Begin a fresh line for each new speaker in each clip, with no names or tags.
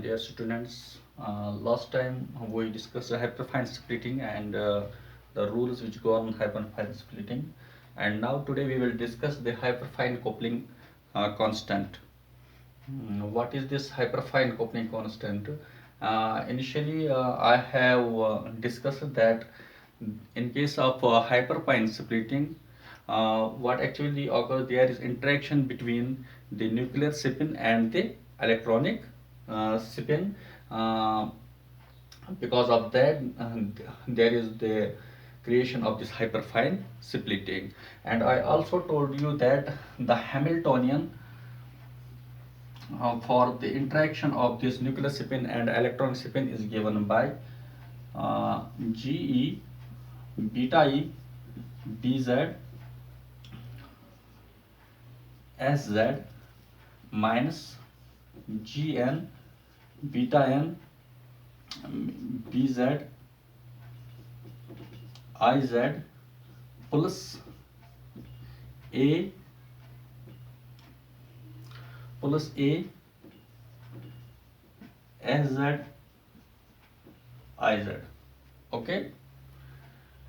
Dear students, last time we discussed hyperfine splitting and the rules which govern hyperfine splitting, and now today we will discuss the hyperfine coupling constant. What is this hyperfine coupling constant? Initially, I have discussed that in case of hyperfine splitting, what actually occurs there is interaction between the nuclear spin and the electronic spin. Uh, because of that, there is the creation of this hyperfine splitting. And I also told you that the Hamiltonian for the interaction of this nuclear spin and electron spin is given by GE beta E BZ SZ minus GN beta N BZ IZ plus A SZ IZ. Okay,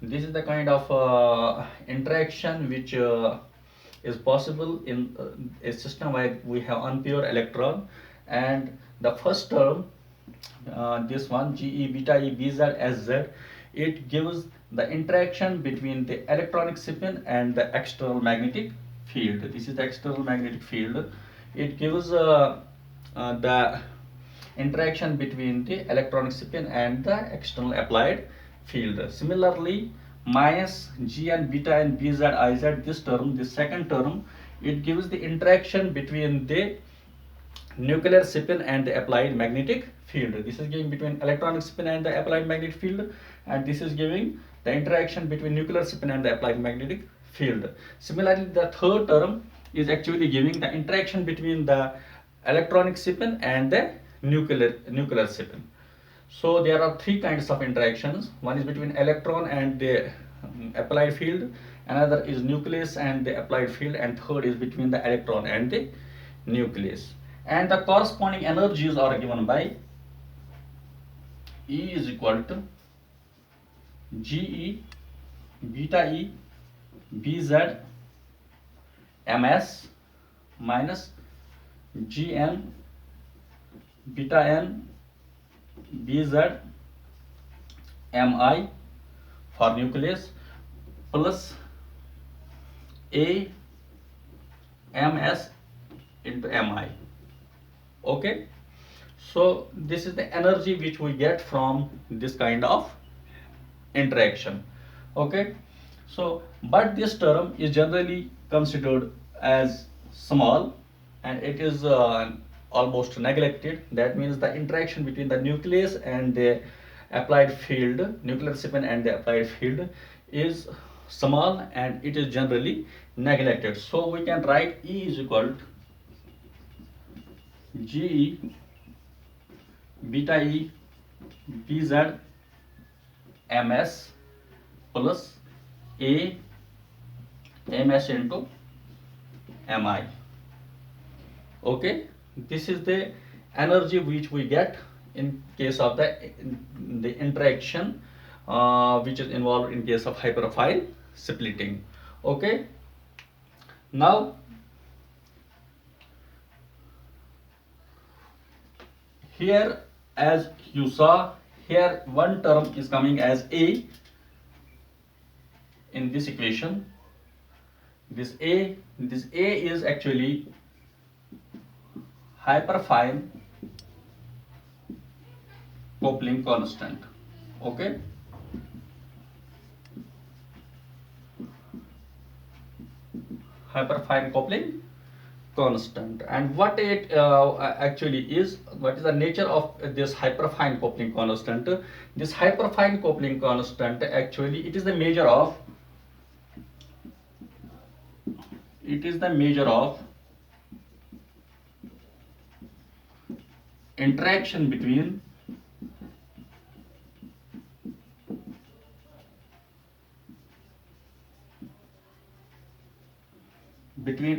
this is the kind of interaction which is possible in a system where we have unpure electron, and the first term, this one GE beta E BZ SZ, it gives the interaction between the electronic spin and the external magnetic field. This is the external magnetic field. It gives the interaction between the electronic spin and the external applied field. Similarly, minus G and beta and BZ IZ, this term, this second term, it gives the interaction between the nuclear spin and the applied magnetic field. This is giving between electronic spin and the applied magnetic field, and this is giving the interaction between nuclear spin and the applied magnetic field. Similarly, the third term is actually giving the interaction between the electronic spin and the nuclear spin. So there are three kinds of interactions. One is between electron and the applied field, another is nucleus and the applied field, and third is between the electron and the nucleus. And the corresponding energies are given by E is equal to GE beta E BZ MS minus GN beta N BZ MI for nucleus plus A MS into MI. Okay, so this is the energy which we get from this kind of interaction. Okay, so but this term is generally considered as small, and it is almost neglected. That means the interaction between the nucleus and the applied field, nuclear spin and the applied field, is small and it is generally neglected. So we can write E is equal to GE beta E BZ MS plus A MS into MI. Okay, this is the energy which we get in case of the interaction which is involved in case of hyperfine splitting. Okay, now here, as you saw, here one term is coming as A in this equation. This A is actually hyperfine coupling constant. Okay, hyperfine coupling constant. And what it actually is, what is the nature of this hyperfine coupling constant? This hyperfine coupling constant, actually it is the measure of interaction between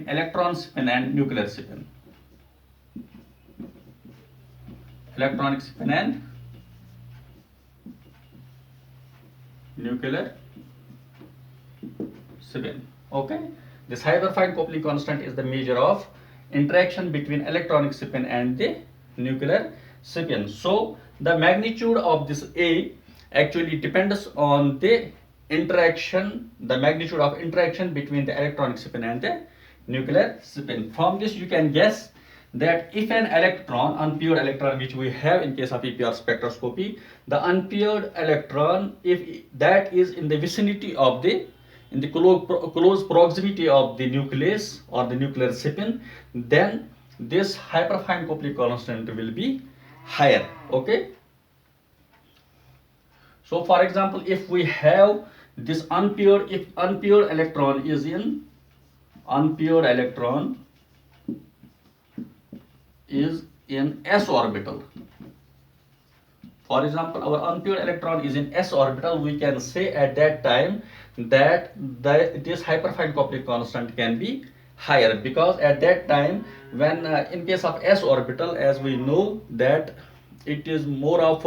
electron spin and nuclear spin. electronic spin and nuclear spin. Okay, this hyperfine coupling constant is the measure of interaction between electronic spin and the nuclear spin. So the magnitude of this A actually depends on the interaction, the magnitude of interaction between the electronic spin and the nuclear spin. From this you can guess that if an electron, unpaired electron, which we have in case of EPR spectroscopy, the unpaired electron, if that is in the vicinity of the, in the close proximity of the nucleus or the nuclear spin, then this hyperfine coupling constant will be higher. Okay, so for example, if we have this unpaired, if unpaired electron is in, unpaired electron is in s orbital, for example our unpaired electron is in s orbital, we can say at that time that this hyperfine coupling constant can be higher, because at that time when in case of s orbital, as we know that it is more of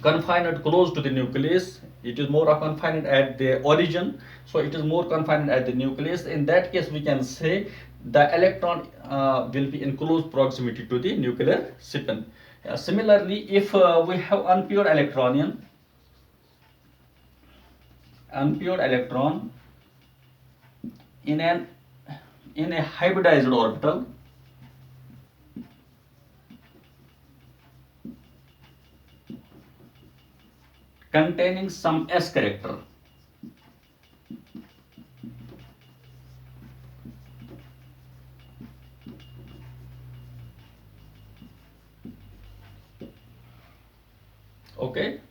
confined close to the nucleus, it is more of confined at the origin, so it is more confined at the nucleus. In that case we can say the electron will be in close proximity to the nuclear spin. Similarly, if we have unpaired electron in a hybridized orbital, containing some s character, okay.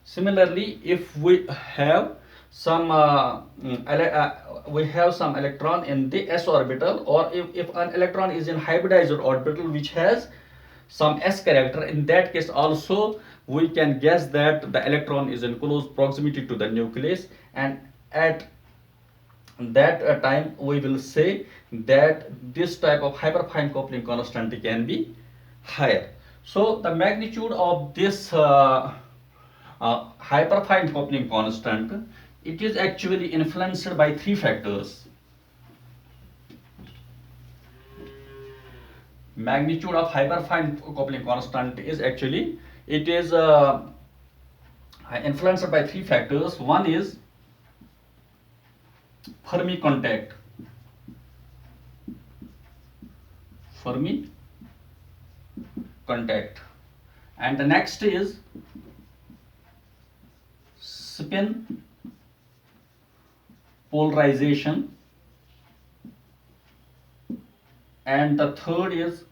Similarly, if we have some we have some electron in the s orbital, or if an electron is in hybridized orbital which has some s character, in that case also we can guess that the electron is in close proximity to the nucleus, and at that time we will say that this type of hyperfine coupling constant can be higher. So the magnitude of this hyperfine coupling constant, it is actually influenced by three factors. Magnitude of hyperfine coupling constant is actually, it is influenced by three factors. One is Fermi contact, and the next is spin polarization, and the third is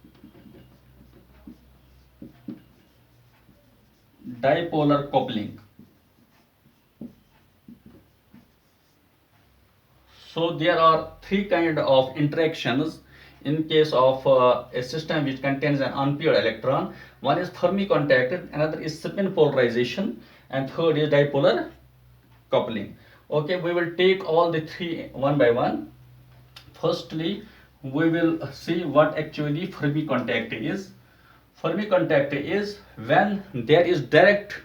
dipolar coupling. So there are three kinds of interactions in case of a system which contains an unpaired electron. One is Fermi contact, another is spin polarization, and third is dipolar coupling. Okay, we will take all the three one by one. Firstly, we will see what actually Fermi contact is. Fermi contact is when there is direct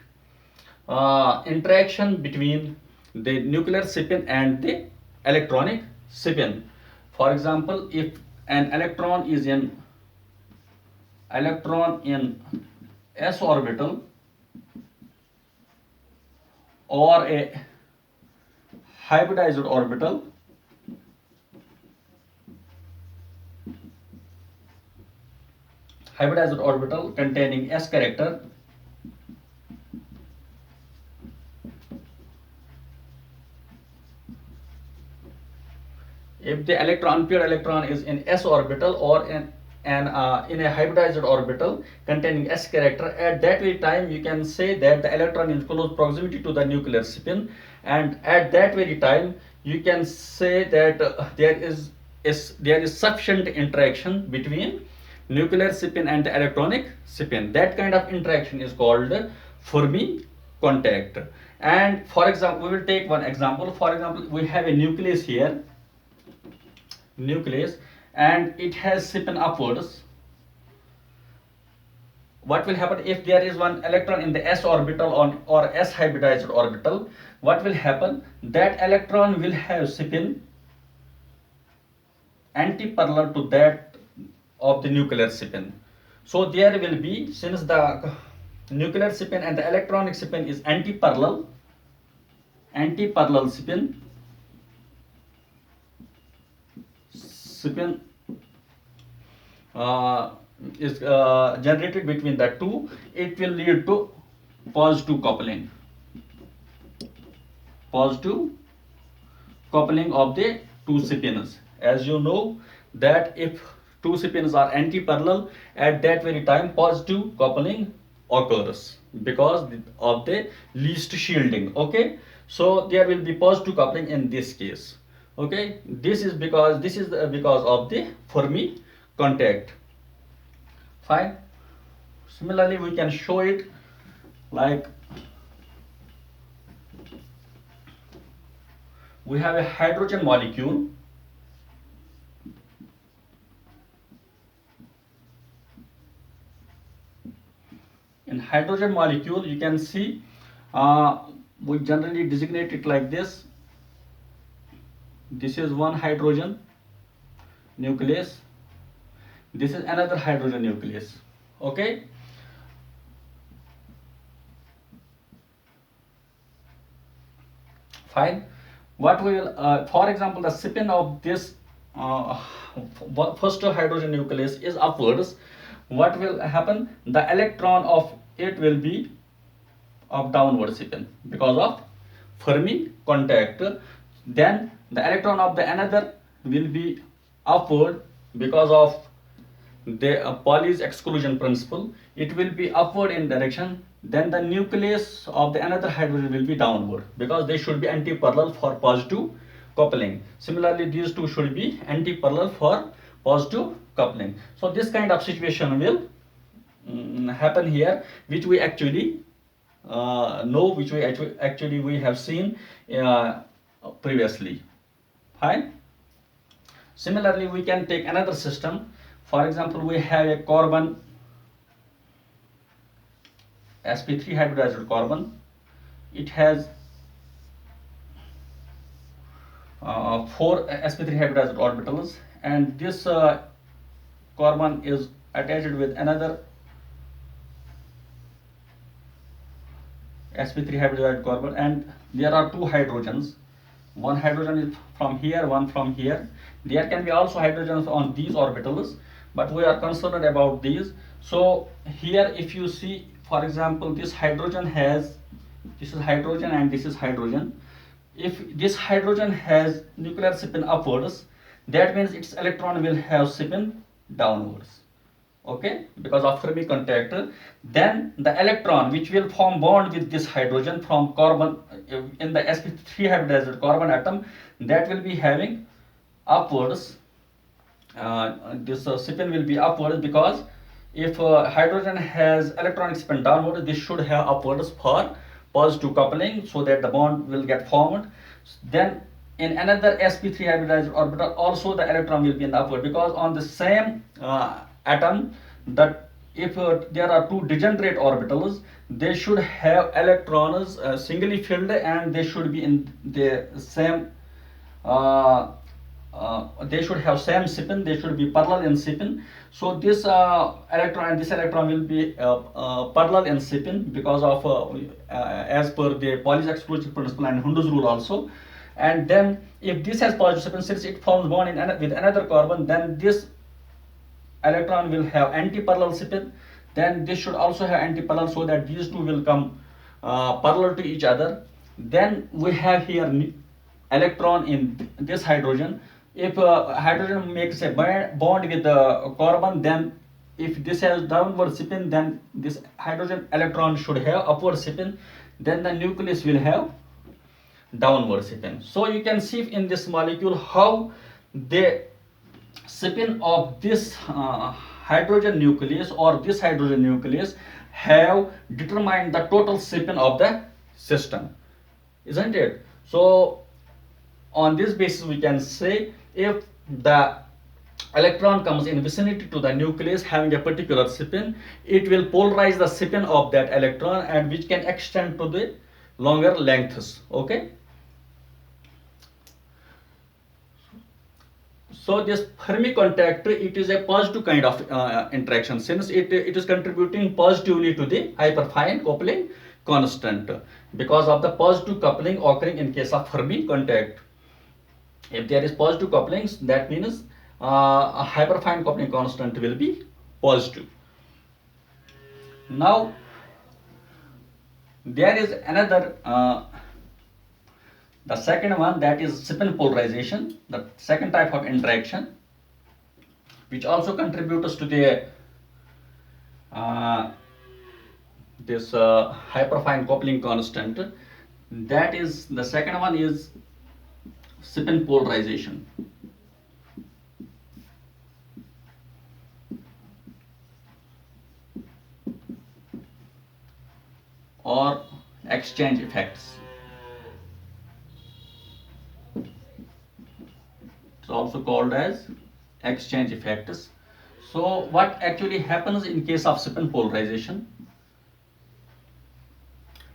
interaction between the nuclear spin and the electronic spin. For example, if an electron is in s orbital, or a hybridized orbital, containing s character, if the unpaired electron is in s orbital or in a hybridized orbital containing s character, at that very time you can say that the electron is in close proximity to the nuclear spin, and at that very time you can say that there is sufficient interaction between nuclear spin and the electronic spin. That kind of interaction is called Fermi contact. And for example, we will take one example. For example, we have a nucleus here, and it has spin upwards, what will happen if there is one electron in the s orbital or s hybridized orbital? What will happen? That electron will have spin anti-parallel to that of the nuclear spin. So there will be, since the nuclear spin and the electronic spin is anti-parallel spin is generated between the two, it will lead to positive coupling of the two spins. As you know that if two spins are anti-parallel, at that very time positive coupling occurs because of the least shielding. Okay, so there will be positive coupling in this case. Okay, this is because of the Fermi contact. Fine. Similarly, we can show it like we have a hydrogen molecule. In hydrogen molecule, you can see we generally designate it like this. This is one hydrogen nucleus. This is another hydrogen nucleus. Okay. Fine. What we will, for example, the spin of this first hydrogen nucleus is upwards. What will happen? The electron of it will be of downward spin because of Fermi contact. Then the electron of the another will be upward because of the Pauli's exclusion principle. It will be upward in direction. Then the nucleus of the another hydrogen will be downward because they should be anti-parallel for positive coupling. Similarly, these two should be anti-parallel for positive coupling. So this kind of situation will happen here, which we actually know, which we actually we have seen previously. Fine. Similarly, we can take another system. For example, we have a carbon sp3 hybridized carbon. It has 4 sp3 hybridized orbitals, and this carbon is attached with another sp3 hybridized carbon, and there are 2 hydrogens. One hydrogen is from here, one from here. There can be also hydrogens on these orbitals, but we are concerned about these. So here, if you see, for example, this hydrogen has, this is hydrogen and this is hydrogen. If this hydrogen has nuclear spin upwards, that means its electron will have spin downwards. Okay, because of Fermi contact. Then the electron which will form bond with this hydrogen from carbon in the sp3 hybridized carbon atom, that will be having upwards. This spin will be upwards because if hydrogen has electronic spin downward, this should have upwards for positive coupling, so that the bond will get formed. Then in another sp3 hybridized orbital also the electron will be in the upward, because on the same atom, that if there are 2 degenerate orbitals, they should have electrons singly filled, and they should be in the same they should have same spin, they should be parallel in spin. So this electron and this electron will be parallel in spin because of as per the Pauli's exclusion principle and Hunda's rule also. And then if this has positive spin, since it forms bond with another carbon, then this electron will have anti-parallel spin. Then this should also have anti-parallel, so that these two will come parallel to each other. Then we have here electron in this hydrogen. If hydrogen makes a bond with the carbon, then if this has downward spin, then this hydrogen electron should have upward spin. Then the nucleus will have downward spin. So you can see in this molecule how the spin of this hydrogen nucleus or this hydrogen nucleus have determined the total spin of the system, isn't it? So on this basis we can say, if the electron comes in vicinity to the nucleus having a particular spin, it will polarize the spin of that electron, and which can extend to the longer lengths. Okay. So this Fermi contact, it is a positive kind of interaction, since it is contributing positively to the hyperfine coupling constant because of the positive coupling occurring in case of Fermi contact. If there is positive couplings, that means a hyperfine coupling constant will be positive. Now there is another the second one, that is spin polarization, the second type of interaction, which also contributes to the this hyperfine coupling constant. That is, the second one is spin polarization. Or exchange effects. It's also called as exchange effects. So what actually happens in case of spin polarization?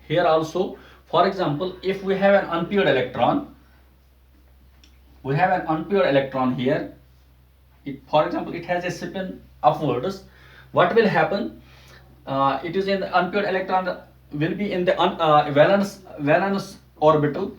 Here also, for example, if we have an unpaired electron, here, for example, it has a spin upwards. What will happen? It is in the unpaired electron will be in the valence orbital.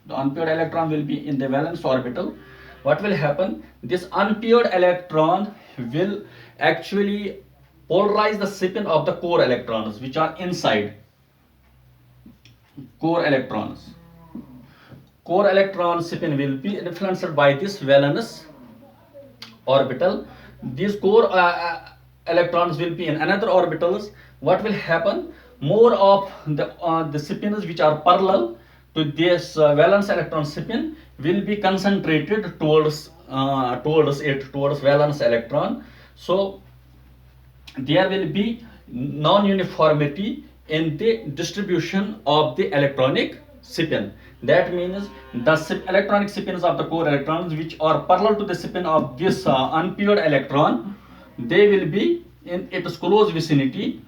The unpaired electron will be in the valence orbital. What will happen? This unpaired electron will actually polarize the spin of the core electrons, which are inside. Core electron spin will be influenced by this valence orbital. These core electrons will be in another orbitals. What will happen? More of the spins which are parallel to this valence electron spin will be concentrated towards valence electron. So there will be non-uniformity in the distribution of the electronic spin. That means the electronic spins of the core electrons, which are parallel to the spin of this unpaired electron, they will be in its close vicinity,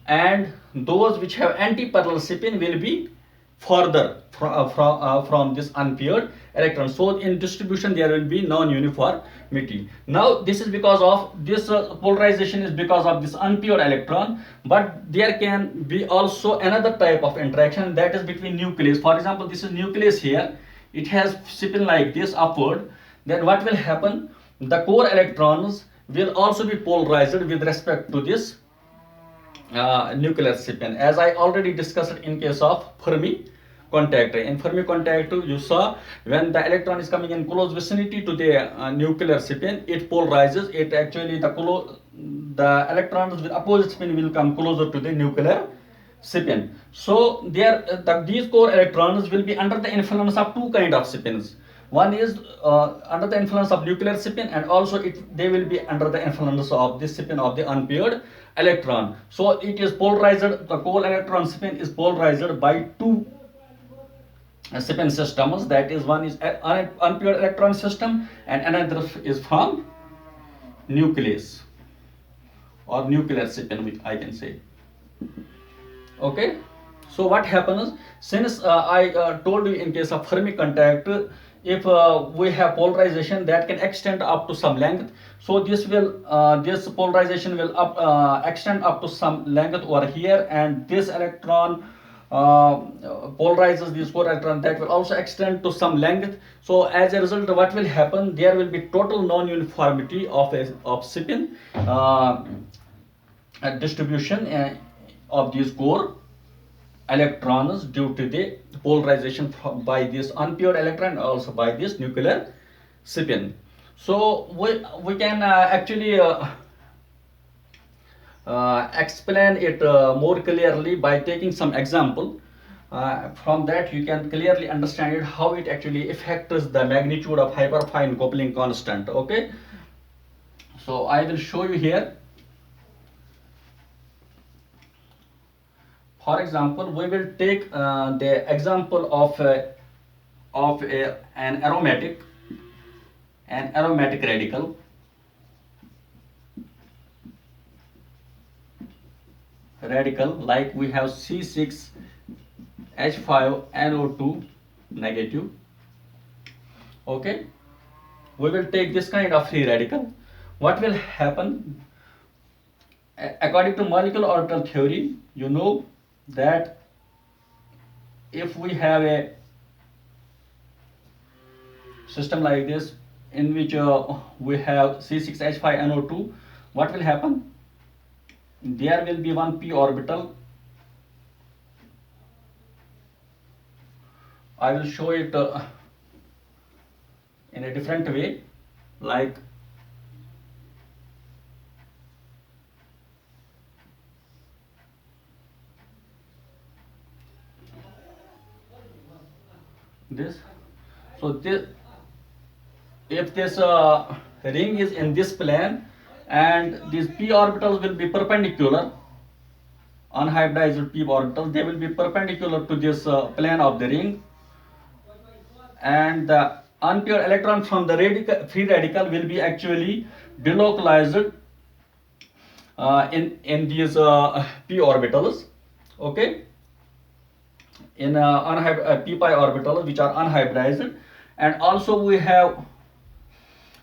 and those which have anti-parallel spin will be further from this unpaired electron. So in distribution there will be non-uniformity. Now this is because of this polarization is because of this unpaired electron, but there can be also another type of interaction, that is between nucleus. For example, this is nucleus here, it has spin like this upward. Then what will happen? The core electrons will also be polarized with respect to this nuclear spin, as I already discussed in case of Fermi contact. In Fermi contact, you saw when the electron is coming in close vicinity to the nuclear spin, it polarizes. It actually the electrons with opposite spin will come closer to the nuclear spin. So these core electrons will be under the influence of two kind of spins. One is under the influence of nuclear spin, and also they will be under the influence of the spin of the unpaired electron. So it is polarized, the core electron spin is polarized by two spin systems. That is, one is unpaired electron system and another is from nucleus or nuclear spin, which I can say. Okay. So what happens, since I told you in case of Fermi contact, if we have polarization that can extend up to some length, so this polarization will extend up to some length over here, and this electron polarizes this core electron, that will also extend to some length. So as a result, what will happen? There will be total non-uniformity of spin distribution of these core electrons due to the polarization by this unpaired electron and also by this nuclear spin. So we can actually explain it more clearly by taking some example. From that you can clearly understand it, how it actually affects the magnitude of hyperfine coupling constant. Okay, so I will show you here. For example, we will take the example of an aromatic. an aromatic radical. Like we have C6H5NO2 negative. Okay, we will take this kind of free radical. What will happen? According to molecular orbital theory, you know that if we have a system like this in which we have C6H5NO2, what will happen? There will be one p orbital. I will show it in a different way, like this. So this, if this ring is in this plane and these p orbitals will be perpendicular, unhybridized p orbitals, they will be perpendicular to this plane of the ring, and the unpaired electron from the free radical will be actually delocalized in these p orbitals. Okay, in p pi orbitals which are unhybridized, and also we have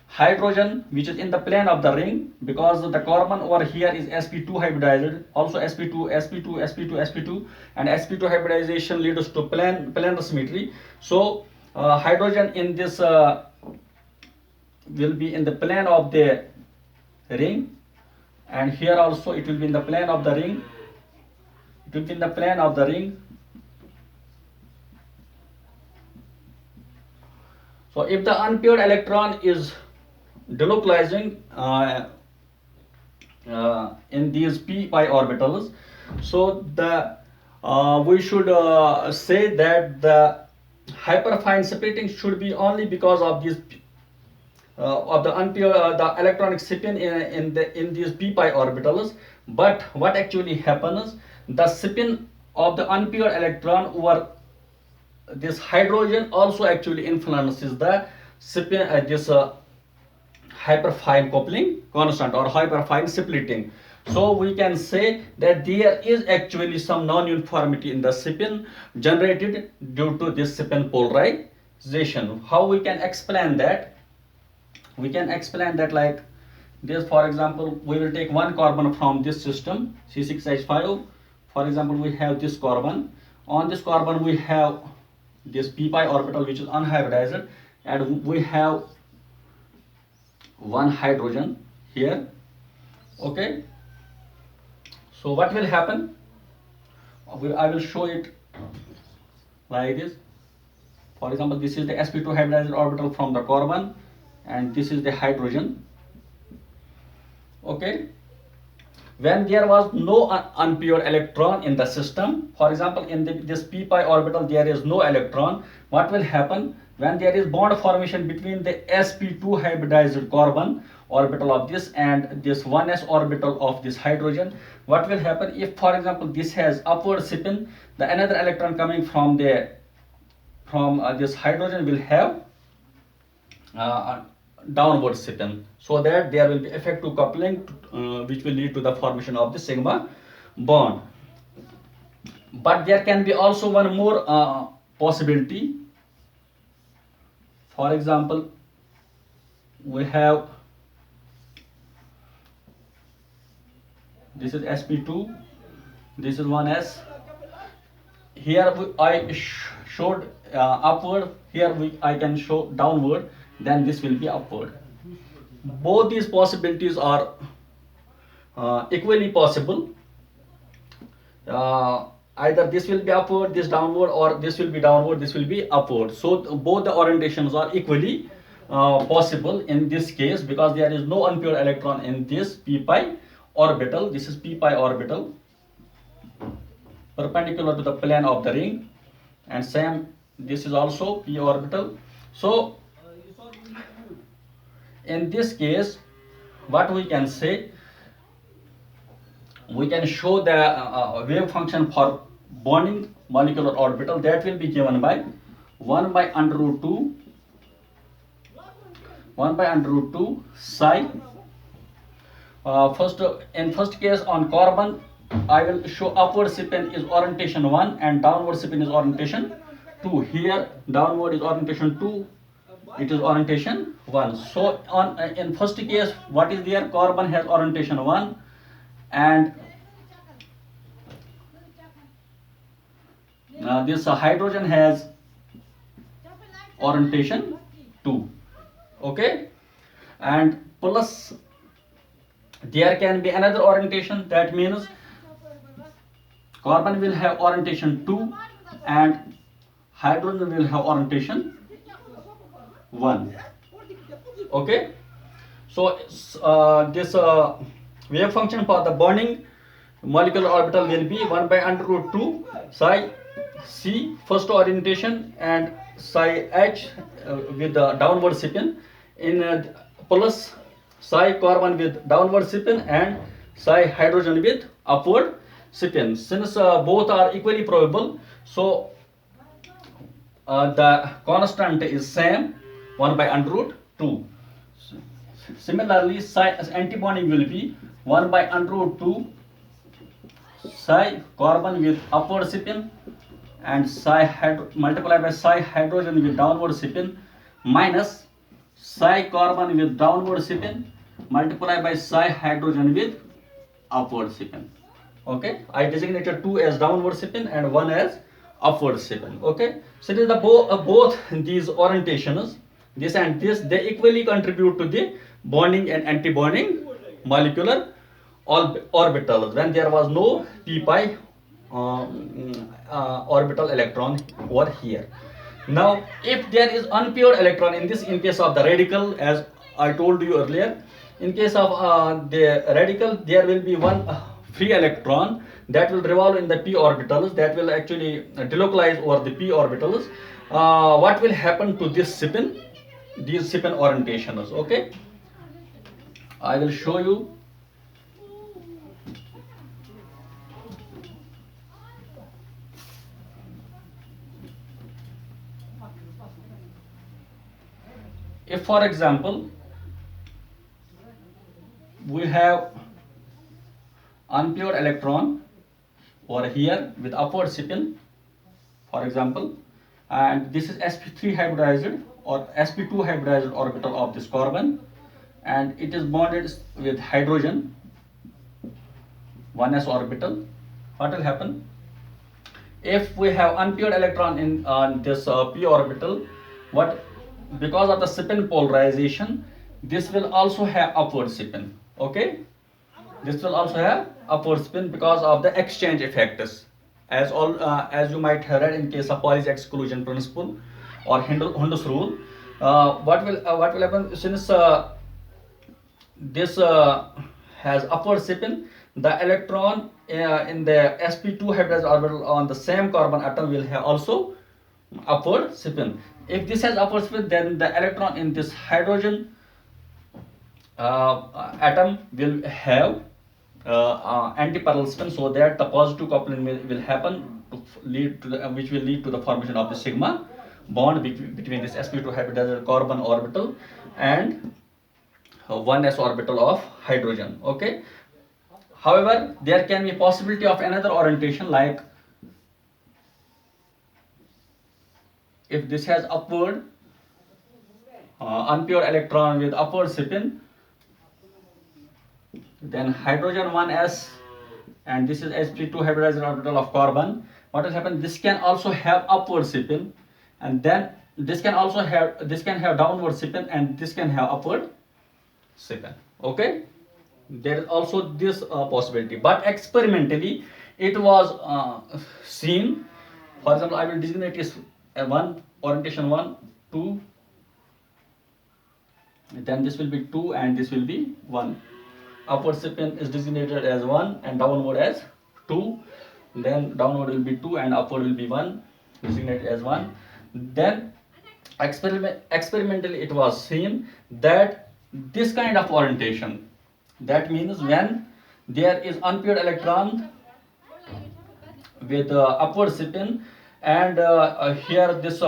hydrogen which is in the plane of the ring, because the carbon over here is sp2 hybridized, also sp2, sp2, sp2, sp2, and sp2 hybridization leads to planar symmetry. So hydrogen in this will be in the plane of the ring, and here also it will be in the plane of the ring. It will be in the plane of the ring. So if the unpaired electron is delocalizing in these p pi orbitals, so the we should say that the hyperfine splitting should be only because of these of the unpaired the electronic spin in these p pi orbitals. But what actually happens, the spin of the unpaired electron over this hydrogen also actually influences the spin this hyperfine coupling constant or hyperfine splitting. So we can say that there is actually some non-uniformity in the spin generated due to this spin polarization. How we can explain that? We can explain that like this. For example, we will take one carbon from this system, C6H5. For example, we have this carbon. On this carbon we have this p pi orbital which is unhybridized, and we have one hydrogen here. Okay, so what will happen? I will show it like this. For example, this is the sp2 hybridized orbital from the carbon, and this is the hydrogen. Okay, when there was no unpaired electron in the system, for example in this p pi orbital there is no electron, what will happen? When there is bond formation between the sp2 hybridized carbon orbital of this and this 1s orbital of this hydrogen, what will happen? If for example this has upward spin, the another electron coming from this hydrogen will have downward spin, so that there will be effective coupling which will lead to the formation of the sigma bond. But there can be also one more possibility. For example, we have this is sp2, this is 1s. Here I showed upward, here I can show downward, then this will be upward. Both these possibilities are equally possible. Either this will be upward, this downward, or this will be downward, this will be upward. So both the orientations are equally possible in this case, because there is no unpaired electron in this p pi orbital. This is p pi orbital perpendicular to the plane of the ring, and same this is also p orbital. So in this case, what we can say, we can show the wave function for bonding molecular orbital, that will be given by 1 by under root 2 1 by under root 2 psi. In first case on carbon, I will show upward spin is orientation 1 and downward spin is orientation 2. Here downward is orientation 2, it is orientation 1. So on in first case, what is there? Carbon has orientation 1 and this hydrogen has orientation 2. Okay, and plus there can be another orientation. That means carbon will have orientation 2 and hydrogen will have orientation 1. Okay, so this wave function for the bonding molecular orbital will be 1 by under root 2 psi c first orientation and psi h with the downward spin in plus psi carbon with downward spin and psi hydrogen with upward spin. Since both are equally probable, so the constant is same, 1 by under root 2. Similarly, psi antibonding will be 1 by under root 2 psi carbon with upward spin and multiplied by psi hydrogen with downward spin minus psi carbon with downward spin multiplied by psi hydrogen with upward spin. Okay, I designated 2 as downward spin and 1 as upward spin. Okay, so it is the both these orientations, this and this, they equally contribute to the bonding and anti-bonding molecular orbitals when there was no p pi orbital electron over here. Now if there is unpaired electron in case of the radical, as I told you earlier, in case of the radical there will be one free electron that will revolve in the p orbitals, that will actually delocalize over the p orbitals. What will happen to this spin, these spin orientations? Okay, I will show you. If for example we have unpaired electron over here with upward spin, for example, and this is sp3 hybridized or sp2 hybridized orbital of this carbon, and it is bonded with hydrogen 1s orbital. What will happen if we have unpaired electron in this p orbital? Because of the spin polarization, this will also have upward spin. Okay, this will also have upward spin because of the exchange effects, as you might have read in case of Pauli's exclusion principle or Hund's rule. What will happen since this has upward spin? The electron in the sp2 hybridized orbital on the same carbon atom will have also upward spin. If this has upward spin, then the electron in this hydrogen atom will have anti-parallel spin, so that the positive coupling will happen to which will lead to the formation of the sigma bond between this sp2 hybridized carbon orbital and 1s orbital of hydrogen. Okay, however there can be possibility of another orientation, like if this has upward unpaired electron with upward spin, then hydrogen 1s and this is sp2 hybridized orbital of carbon. What will happen? This can also have upward spin, and then this can have downward spin, and this can have upward spin. Okay, there is also this possibility, but experimentally it was seen. For example, I will designate this 1 orientation 1 2, then this will be 2 and this will be 1. Upward spin is designated as 1 and downward as 2. Then downward will be 2 and upward will be 1, designated as 1. Then experimentally it was seen that this kind of orientation, that means when there is unpaired electron with upward spin and here this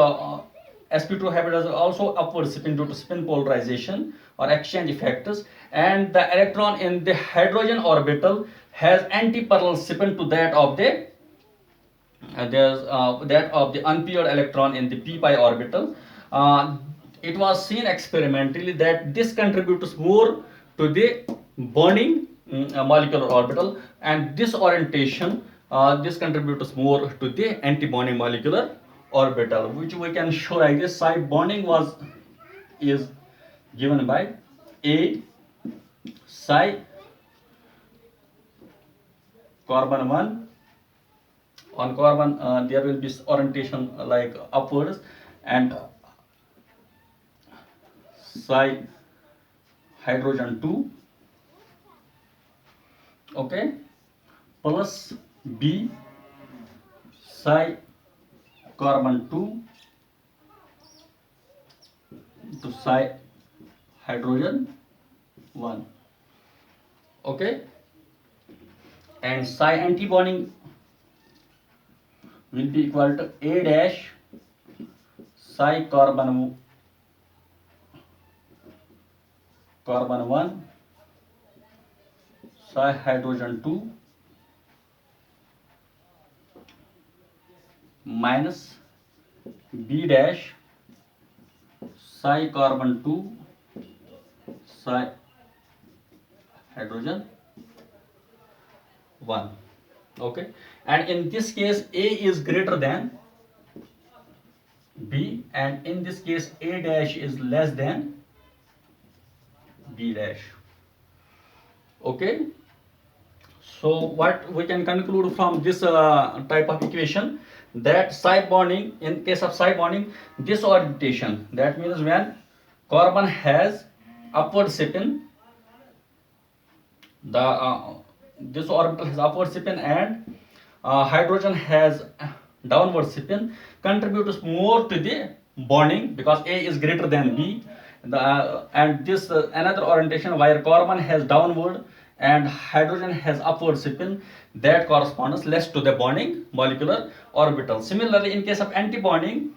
sp2 hybridization also upward spin due to spin polarization or exchange effects, and the electron in the hydrogen orbital has anti-parallel spin to that of the that of the unpaired electron in the p pi orbital. It was seen experimentally that this contributes more to the bonding molecular orbital, and this orientation this contributes more to the anti-bonding molecular orbital, which we can show like this. Side bonding is given by A psi carbon 1. On carbon there will be orientation like upwards, and psi hydrogen 2, okay, plus B psi carbon 2 to psi hydrogen 1, okay, and psi antibonding will be equal to A dash psi carbon 1 psi hydrogen 2 minus B dash psi carbon 2 psi hydrogen 1, okay, and in this case A is greater than B, and in this case A dash is less than B dash, okay. So what we can conclude from this type of equation, that psi bonding, in case of psi bonding, this orientation, that means when carbon has upward spin, the this orbital has upward spin, and hydrogen has downward spin, contributes more to the bonding because A is greater than B. And this another orientation where carbon has downward and hydrogen has upward spin, that corresponds less to the bonding molecular orbital. Similarly, in case of anti-bonding,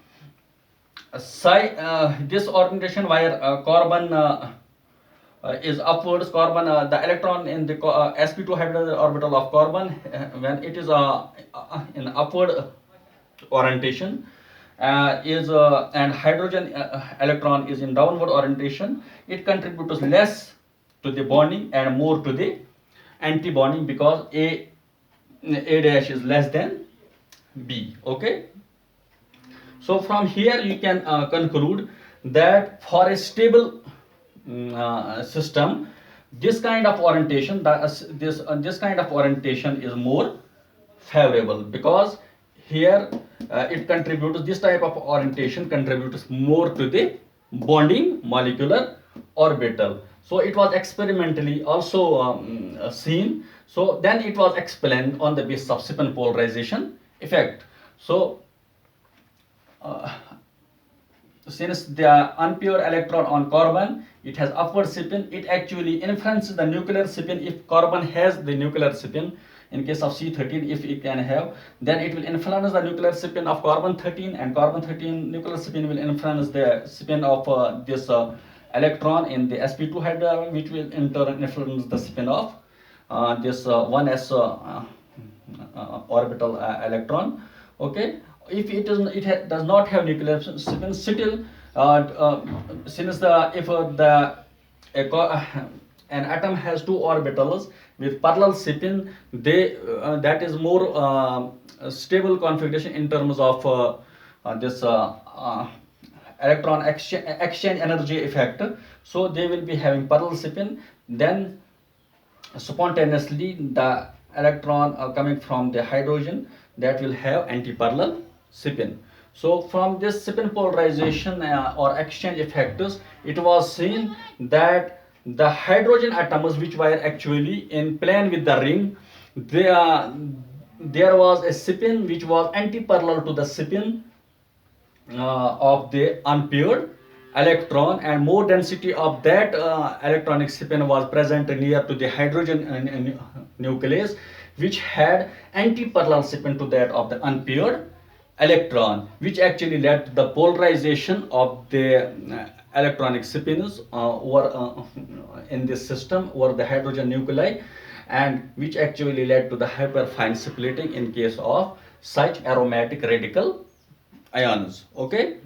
this orientation where carbon is upwards, carbon the electron in the sp2 hybridized orbital of carbon when it is in upward orientation and hydrogen electron is in downward orientation, it contributes less to the bonding and more to the anti-bonding because A dash is less than B, okay. So from here you can conclude that for a stable system, this kind of orientation, this kind of orientation is more favorable because here it contributes, this type of orientation contributes more to the bonding molecular orbital. So it was experimentally also seen. So then it was explained on the basis of spin polarization effect. So since the unpaired electron on carbon, it has upward spin, it actually influences the nuclear spin. If carbon has the nuclear spin, in case of C13, if it can have, then it will influence the nuclear spin of carbon 13, and carbon 13 nuclear spin will influence the spin of this electron in the sp2 hydrogen, which will in turn influence the spin of this 1s orbital electron, okay. If it is, does not have nuclear spin, still since an atom has two orbitals with parallel spin, they that is more stable configuration in terms of this electron exchange energy effect. So they will be having parallel spin, then spontaneously the electron coming from the hydrogen, that will have anti-parallel spin. So from this spin polarization or exchange effects, it was seen that the hydrogen atoms which were actually in plane with the ring, there was a spin which was anti-parallel to the spin of the unpaired electron, and more density of that electronic spin was present near to the hydrogen nucleus, which had anti-parallel spin to that of the unpaired electron, which actually led to the polarization of the electronic spins in this system over the hydrogen nuclei, and which actually led to the hyperfine splitting in case of such aromatic radical ions. Okay.